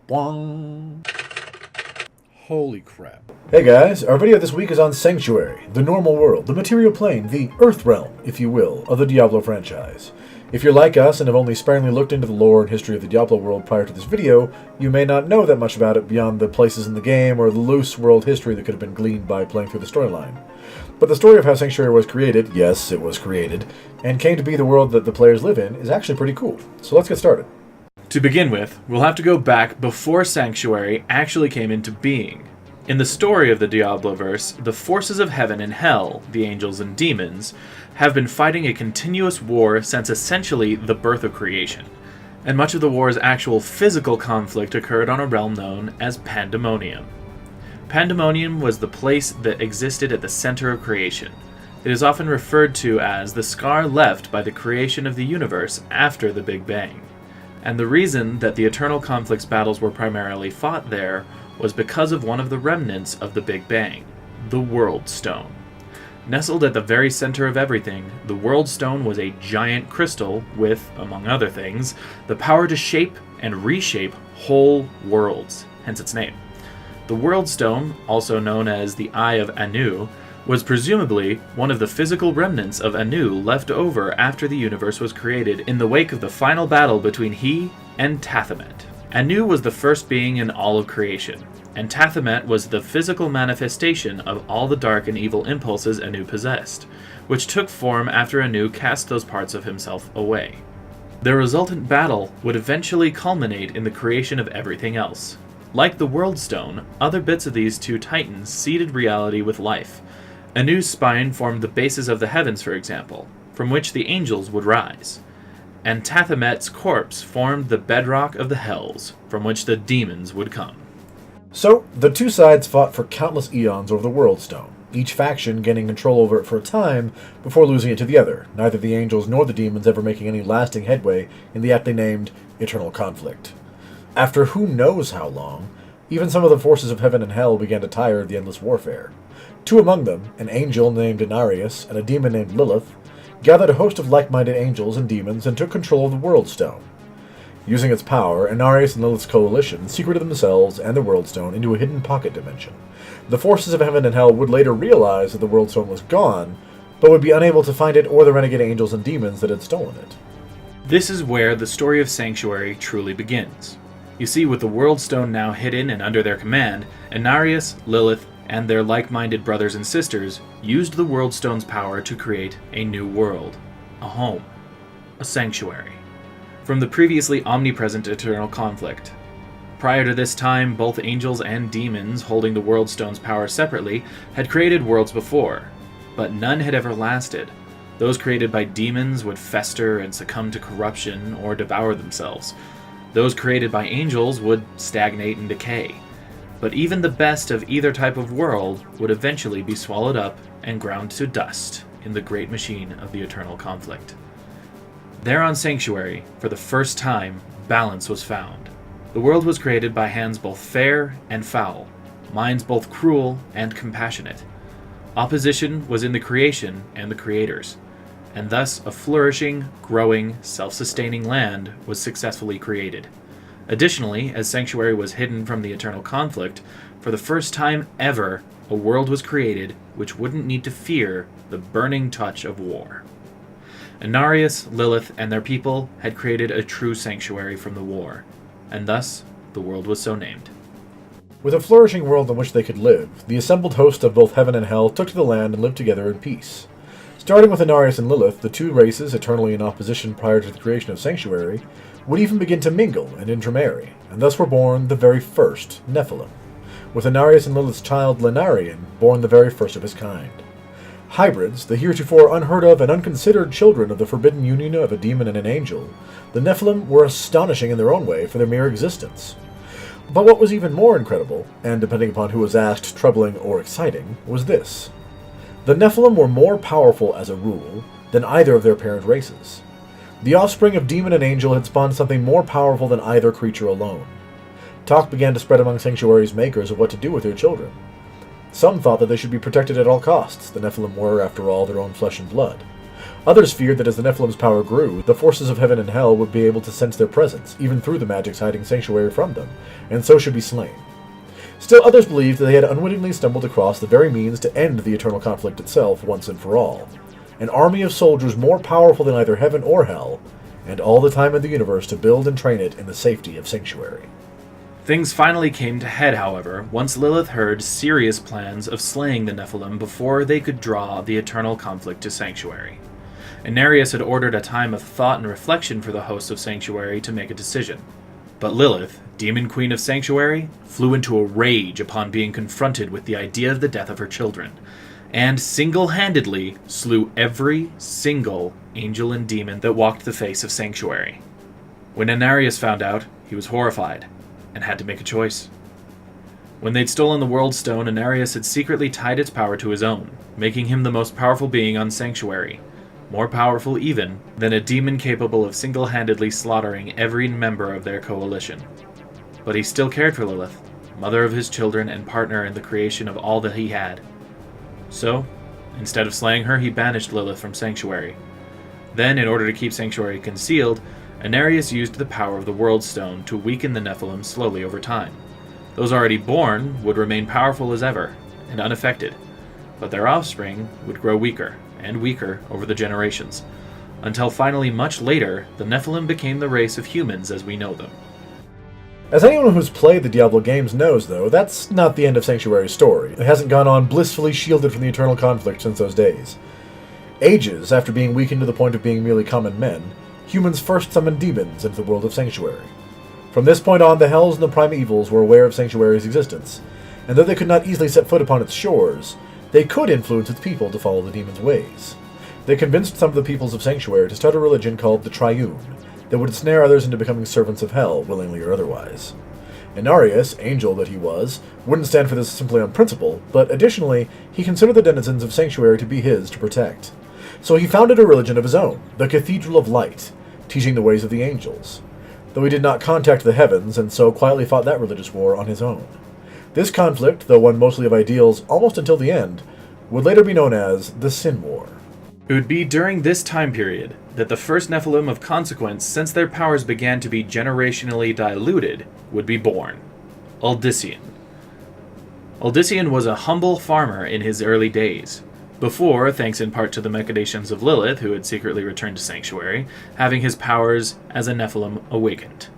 Bwong. Holy crap. Hey guys, our video this week is on Sanctuary, the normal world, the material plane, the Earth realm, if you will, of the Diablo franchise. If you're like us and have only sparingly looked into the lore and history of the Diablo world prior to this video, you may not know that much about it beyond the places in the game or the loose world history that could have been gleaned by playing through the storyline. But the story of how Sanctuary was created, yes, it was created, and came to be the world that the players live in is actually pretty cool. So let's get started. To begin with, we'll have to go back before Sanctuary actually came into being. In the story of the Diablo-verse, the forces of heaven and hell, the angels and demons, have been fighting a continuous war since essentially the birth of creation, and much of the war's actual physical conflict occurred on a realm known as Pandemonium. Pandemonium was the place that existed at the center of creation. It is often referred to as the scar left by the creation of the universe after the Big Bang. And the reason that the Eternal Conflict's battles were primarily fought there was because of one of the remnants of the Big Bang, the World Stone. Nestled at the very center of everything, the World Stone was a giant crystal with, among other things, the power to shape and reshape whole worlds, hence its name. The World Stone, also known as the Eye of Anu, was presumably one of the physical remnants of Anu left over after the universe was created in the wake of the final battle between he and Tathamet. Anu was the first being in all of creation, and Tathamet was the physical manifestation of all the dark and evil impulses Anu possessed, which took form after Anu cast those parts of himself away. Their resultant battle would eventually culminate in the creation of everything else. Like the World Stone, other bits of these two titans seeded reality with life. Anu's spine formed the bases of the heavens, for example, from which the angels would rise. And Tathamet's corpse formed the bedrock of the hells, from which the demons would come. So, the two sides fought for countless eons over the World Stone, each faction gaining control over it for a time before losing it to the other, neither the angels nor the demons ever making any lasting headway in the aptly named Eternal Conflict. After who knows how long, even some of the forces of heaven and hell began to tire of the endless warfare. Two among them, an angel named Inarius and a demon named Lilith, gathered a host of like-minded angels and demons and took control of the World Stone. Using its power, Inarius and Lilith's coalition secreted themselves and the World Stone into a hidden pocket dimension. The forces of heaven and hell would later realize that the World Stone was gone, but would be unable to find it or the renegade angels and demons that had stolen it. This is where the story of Sanctuary truly begins. You see, with the World Stone now hidden and under their command, Inarius, Lilith, and their like-minded brothers and sisters used the World Stone's power to create a new world, a home, a sanctuary, from the previously omnipresent Eternal Conflict. Prior to this time, both angels and demons, holding the World Stone's power separately, had created worlds before, but none had ever lasted. Those created by demons would fester and succumb to corruption or devour themselves. Those created by angels would stagnate and decay. But even the best of either type of world would eventually be swallowed up and ground to dust in the great machine of the Eternal Conflict. There on Sanctuary, for the first time, balance was found. The world was created by hands both fair and foul, minds both cruel and compassionate. Opposition was in the creation and the creators, and thus a flourishing, growing, self-sustaining land was successfully created. Additionally, as Sanctuary was hidden from the Eternal Conflict, for the first time ever, a world was created which wouldn't need to fear the burning touch of war. Inarius, Lilith, and their people had created a true sanctuary from the war, and thus the world was so named. With a flourishing world in which they could live, the assembled host of both heaven and hell took to the land and lived together in peace. Starting with Inarius and Lilith, the two races, eternally in opposition prior to the creation of Sanctuary, would even begin to mingle and intermarry, and thus were born the very first Nephilim, with Inarius and Lilith's child Lenarian born the very first of his kind. Hybrids, the heretofore unheard of and unconsidered children of the forbidden union of a demon and an angel, the Nephilim were astonishing in their own way for their mere existence. But what was even more incredible, and depending upon who was asked, troubling or exciting, was this. The Nephilim were more powerful as a rule than either of their parent races. The offspring of demon and angel had spawned something more powerful than either creature alone. Talk began to spread among Sanctuary's makers of what to do with their children. Some thought that they should be protected at all costs. The Nephilim were, after all, their own flesh and blood. Others feared that as the Nephilim's power grew, the forces of heaven and hell would be able to sense their presence, even through the magics hiding sanctuary from them, and so should be slain. Still, others believed that they had unwittingly stumbled across the very means to end the eternal conflict itself once and for all. An army of soldiers more powerful than either heaven or hell, and all the time in the universe to build and train it in the safety of Sanctuary. Things finally came to head, however, once Lilith heard serious plans of slaying the Nephilim before they could draw the eternal conflict to Sanctuary. Inarius had ordered a time of thought and reflection for the hosts of Sanctuary to make a decision. But Lilith, Demon Queen of Sanctuary, flew into a rage upon being confronted with the idea of the death of her children, and single-handedly slew every single angel and demon that walked the face of Sanctuary. When Inarius found out, he was horrified, and had to make a choice. When they'd stolen the World Stone, Inarius had secretly tied its power to his own, making him the most powerful being on Sanctuary, more powerful even than a demon capable of single-handedly slaughtering every member of their coalition. But he still cared for Lilith, mother of his children and partner in the creation of all that he had. So, instead of slaying her, he banished Lilith from Sanctuary. Then, in order to keep Sanctuary concealed, Inarius used the power of the World Stone to weaken the Nephilim slowly over time. Those already born would remain powerful as ever, and unaffected, but their offspring would grow weaker and weaker over the generations, until finally much later, the Nephilim became the race of humans as we know them. As anyone who's played the Diablo games knows, though, that's not the end of Sanctuary's story. It hasn't gone on blissfully shielded from the eternal conflict since those days. Ages after being weakened to the point of being merely common men, humans first summoned demons into the world of Sanctuary. From this point on, the Hells and the Primevals were aware of Sanctuary's existence, and though they could not easily set foot upon its shores, they could influence its people to follow the demons' ways. They convinced some of the peoples of Sanctuary to start a religion called the Triune, that would ensnare others into becoming servants of Hell, willingly or otherwise. Inarius, angel that he was, wouldn't stand for this simply on principle, but additionally, he considered the denizens of Sanctuary to be his to protect. So he founded a religion of his own, the Cathedral of Light, teaching the ways of the angels, though he did not contact the heavens, and so quietly fought that religious war on his own. This conflict, though one mostly of ideals almost until the end, would later be known as the Sin War. It would be during this time period that the first Nephilim of consequence, since their powers began to be generationally diluted, would be born. Uldyssian. Uldyssian was a humble farmer in his early days, before, thanks in part to the machinations of Lilith, who had secretly returned to Sanctuary, having his powers as a Nephilim awakened.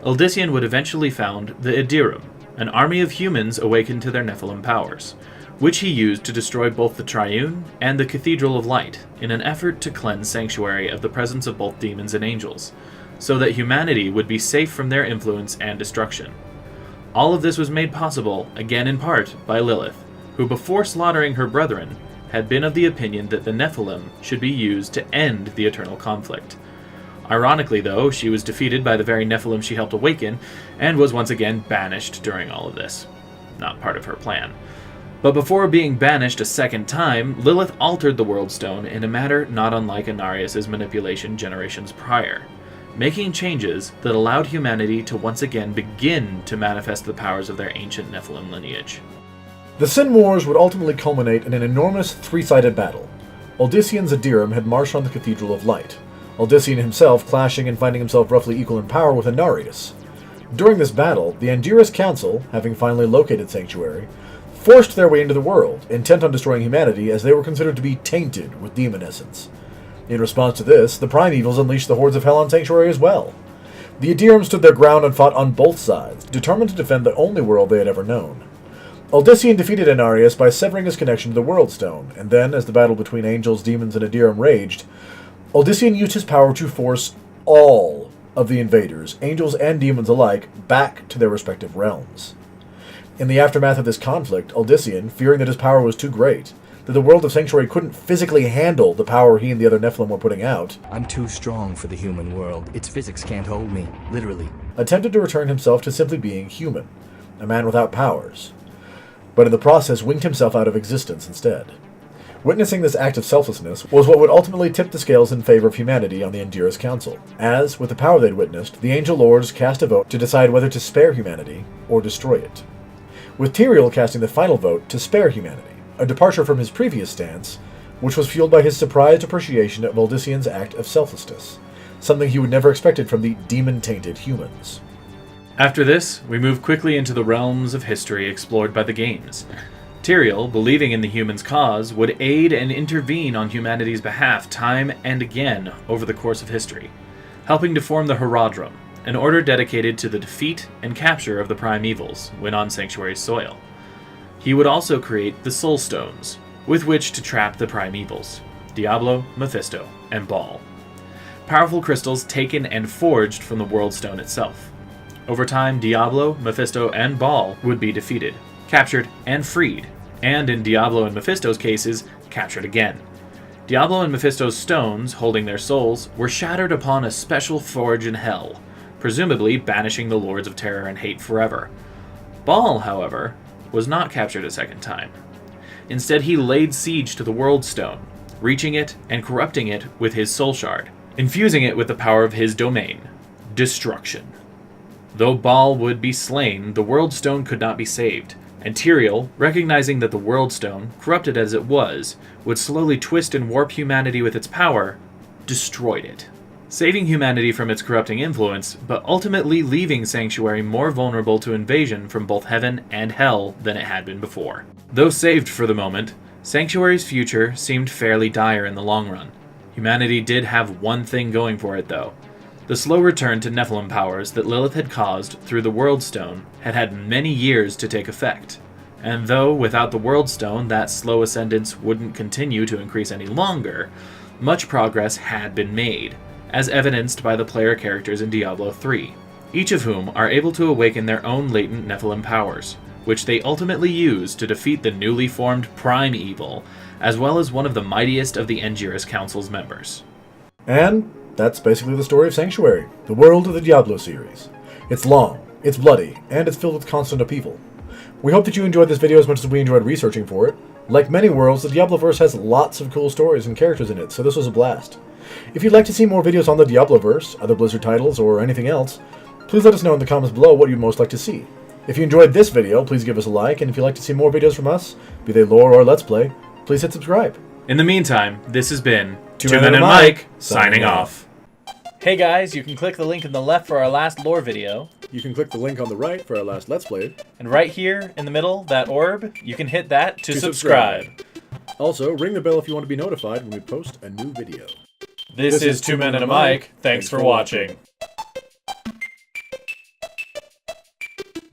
Uldyssian would eventually found the Edirum, an army of humans awakened to their Nephilim powers, which he used to destroy both the Triune and the Cathedral of Light in an effort to cleanse Sanctuary of the presence of both demons and angels, so that humanity would be safe from their influence and destruction. All of this was made possible, again in part, by Lilith, who before slaughtering her brethren, had been of the opinion that the Nephilim should be used to end the eternal conflict. Ironically, though, she was defeated by the very Nephilim she helped awaken, and was once again banished during all of this. Not part of her plan. But before being banished a second time, Lilith altered the World Stone in a manner not unlike Inarius' manipulation generations prior, making changes that allowed humanity to once again begin to manifest the powers of their ancient Nephilim lineage. The Sin Wars would ultimately culminate in an enormous three-sided battle. Uldyssian's Edirum had marched on the Cathedral of Light, Uldyssian himself clashing and finding himself roughly equal in power with Inarius. During this battle, the Andirus Council, having finally located Sanctuary, forced their way into the world, intent on destroying humanity as they were considered to be tainted with demon essence. In response to this, the Primevals unleashed the hordes of Hell on Sanctuary as well. The Edirum stood their ground and fought on both sides, determined to defend the only world they had ever known. Uldyssian defeated Inarius by severing his connection to the World Stone, and then, as the battle between angels, demons, and Edirum raged, Uldyssian used his power to force all of the invaders, angels and demons alike, back to their respective realms. In the aftermath of this conflict, Uldyssian, fearing that his power was too great, that the world of Sanctuary couldn't physically handle the power he and the other Nephilim were putting out, I'm too strong for the human world. Its physics can't hold me, literally. attempted to return himself to simply being human, a man without powers, but in the process winked himself out of existence instead. Witnessing this act of selflessness was what would ultimately tip the scales in favor of humanity on the Andirus Council, as, with the power they'd witnessed, the Angel Lords cast a vote to decide whether to spare humanity or destroy it, with Tyrael casting the final vote to spare humanity, a departure from his previous stance, which was fueled by his surprised appreciation of Odyssean's act of selflessness, something he would never expected from the demon-tainted humans. After this, we move quickly into the realms of history explored by the games. Tyrael, believing in the humans' cause, would aid and intervene on humanity's behalf time and again over the course of history, helping to form the Herodrum, an order dedicated to the defeat and capture of the primevals when on Sanctuary's soil. He would also create the Soul Stones, with which to trap the primevals, Diablo, Mephisto, and Baal. Powerful crystals taken and forged from the World Stone itself. Over time, Diablo, Mephisto, and Baal would be defeated, captured, and freed, and in Diablo and Mephisto's cases, captured again. Diablo and Mephisto's stones, holding their souls, were shattered upon a special forge in Hell, presumably banishing the Lords of Terror and Hate forever. Baal, however, was not captured a second time. Instead, he laid siege to the World Stone, reaching it and corrupting it with his soul shard, infusing it with the power of his domain, destruction. Though Baal would be slain, the World Stone could not be saved, and Tyrael, recognizing that the World Stone, corrupted as it was, would slowly twist and warp humanity with its power, destroyed it, saving humanity from its corrupting influence, but ultimately leaving Sanctuary more vulnerable to invasion from both heaven and hell than it had been before. Though saved for the moment, Sanctuary's future seemed fairly dire in the long run. Humanity did have one thing going for it, though. The slow return to Nephalem powers that Lilith had caused through the World Stone had had many years to take effect, and though without the World Stone that slow ascendance wouldn't continue to increase any longer, much progress had been made, as evidenced by the player characters in Diablo 3, each of whom are able to awaken their own latent Nephalem powers, which they ultimately use to defeat the newly formed Prime Evil, as well as one of the mightiest of the Angiras Council's members. And that's basically the story of Sanctuary, the world of the Diablo series. It's long, it's bloody, and it's filled with constant upheaval. We hope that you enjoyed this video as much as we enjoyed researching for it. Like many worlds, the Diablo-verse has lots of cool stories and characters in it, so this was a blast. If you'd like to see more videos on the Diablo-verse, other Blizzard titles, or anything else, please let us know in the comments below what you'd most like to see. If you enjoyed this video, please give us a like, and if you'd like to see more videos from us, be they lore or let's play, please hit subscribe. In the meantime, this has been tm&m Mike signing off. Hey guys, you can click the link in the left for our last lore video. You can click the link on the right for our last Let's Play. And right here in the middle, that orb, you can hit that to subscribe. Also, ring the bell if you want to be notified when we post a new video. This is Two Men and a Mic. Thanks for watching.